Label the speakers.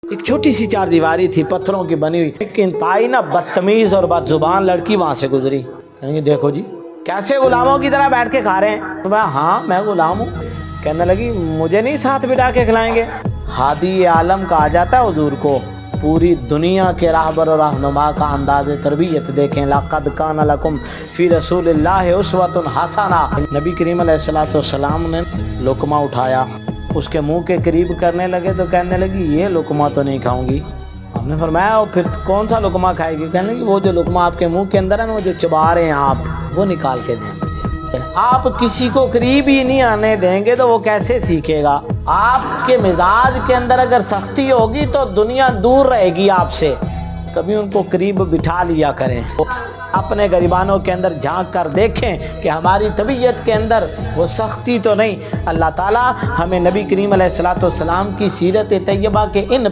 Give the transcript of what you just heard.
Speaker 1: ایک چھوٹی سی چار دیواری تھی پتھروں کی بنی ہوئی، ایک انتہائی نا بدتمیز اور بدزبان لڑکی وہاں سے گزری. کہیں گے دیکھو جی کیسے غلاموں کی طرح بیٹھ کے کھا رہے ہیں. تو میں ہاں میں غلام ہوں. کہنے لگی مجھے نہیں ساتھ بٹھا کے کھلائیں گے؟ ہادی عالم کہا جاتا ہے حضور کو. پوری دنیا کے راہبر اور رہنما کا انداز تربیت دیکھیں. لقد کان لکم فی رسول اللہ اسوۃ حسنہ. نبی کریم علیہ السلام نے لقمہ اٹھایا، اس کے منہ کے قریب کرنے لگے تو کہنے لگی یہ لقمہ تو نہیں کھاؤں گی. ہم نے فرمایا پھر کون سا لقمہ کھائے گی؟ کہنے لگی وہ جو لقمہ آپ کے منہ کے اندر ہے نا، وہ جو چبا رہے ہیں آپ، وہ نکال کے دیں. آپ کسی کو قریب ہی نہیں آنے دیں گے تو وہ کیسے سیکھے گا؟ آپ کے مزاج کے اندر اگر سختی ہوگی تو دنیا دور رہے گی آپ سے. کبھی ان کو قریب بٹھا لیا کریں، اپنے غریبانوں کے اندر جھانک کر دیکھیں کہ ہماری طبیعت کے اندر وہ سختی تو نہیں. اللہ تعالی ہمیں نبی کریم علیہ السلام کی سیرت طیبہ کے ان